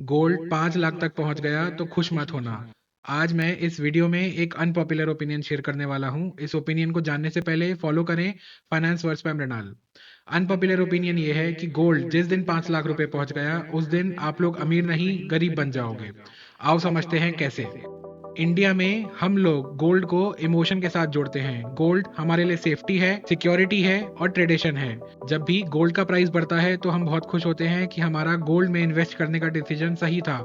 Gold 5 lakh तक पहुंच गया तो खुश मत होना। आज मैं इस वीडियो में एक अनपॉपुलर ओपिनियन शेयर करने वाला हूं। इस ओपिनियन को जानने से पहले फॉलो करें finance words by Mrinal. Unpopular opinion ये है कि गोल्ड जिस दिन 5 लाख रुपए पहुंच गया उस दिन आप लोग अमीर नहीं गरीब बन जाओगे। आओ समझते हैं कैसे। इंडिया में हम लोग गोल्ड को इमोशन के साथ जोड़ते हैं। गोल्ड हमारे लिए सेफ्टी है, सिक्योरिटी है और ट्रेडिशन है। जब भी गोल्ड का प्राइस बढ़ता है तो हम बहुत खुश होते हैं कि हमारा गोल्ड में इन्वेस्ट करने का डिसीजन सही था।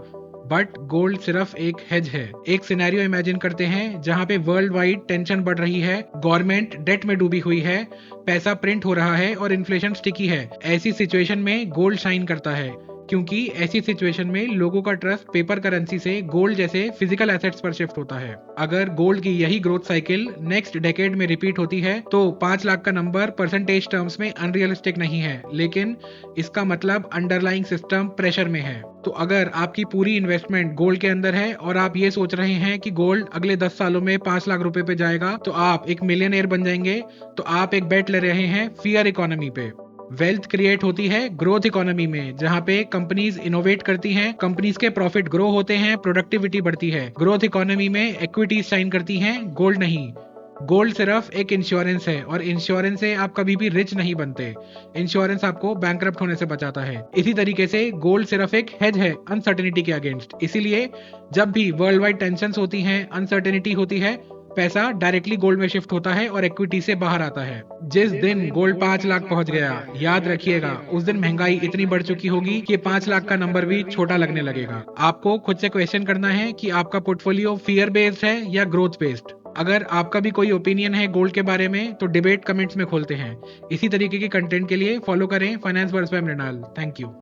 बट गोल्ड सिर्फ एक हेज है। एक सिनेरियो इमेजिन करते हैं जहां पे वर्ल्ड वाइड टेंशन बढ़ रही है, गवर्नमेंट डेट में डूबी हुई है, पैसा प्रिंट हो रहा है और इन्फ्लेशन स्टिकी है। ऐसी सिचुएशन में गोल्ड शाइन करता है, क्योंकि ऐसी सिचुएशन में लोगों का ट्रस्ट पेपर करेंसी से गोल्ड जैसे फिजिकल एसेट्स पर शिफ्ट होता है। अगर गोल्ड की यही ग्रोथ साइकिल नेक्स्ट डेकेड में रिपीट होती है तो 5 लाख का नंबर परसेंटेज टर्म्स में अनरियलिस्टिक नहीं है, लेकिन इसका मतलब अंडरलाइंग सिस्टम प्रेशर में है। तो अगर आपकी पूरी इन्वेस्टमेंट गोल्ड के अंदर है और आप ये सोच रहे हैं कि गोल्ड अगले 10 सालों में 5 लाख रुपए पे जाएगा तो आप एक मिलियनेयर बन जाएंगे, तो आप एक बेट ले रहे हैं फियर इकोनॉमी पे। वेल्थ क्रिएट होती है ग्रोथ इकोनॉमी में, जहां पे कंपनीज इनोवेट करती हैं, कंपनीज के प्रॉफिट ग्रो होते हैं, प्रोडक्टिविटी बढ़ती है। ग्रोथ इकोनॉमी में इक्विटीज शाइन करती हैं, गोल्ड नहीं। गोल्ड सिर्फ एक इंश्योरेंस है और इंश्योरेंस से आप कभी भी रिच नहीं बनते। इंश्योरेंस आपको बैंकरप्ट होने से बचाता है। इसी तरीके से गोल्ड सिर्फ एक हेज है अनसर्टेनिटी के अगेंस्ट। इसीलिए जब भी वर्ल्ड वाइड टेंशन होती हैं, अनसर्टेनिटी होती है, पैसा डायरेक्टली गोल्ड में शिफ्ट होता है और इक्विटी से बाहर आता है। जिस दिन गोल्ड 5 लाख पहुंच गया, याद रखिएगा उस दिन महंगाई इतनी बढ़ चुकी होगी कि 5 लाख का नंबर भी छोटा लगने लगेगा। आपको खुद से क्वेश्चन करना है कि आपका पोर्टफोलियो फियर बेस्ड है या ग्रोथ बेस्ड। अगर आपका भी कोई ओपिनियन है गोल्ड के बारे में तो डिबेट कमेंट्स में खोलते हैं। इसी तरीके के कंटेंट के लिए फॉलो करें finance words by Mrinal. Thank you.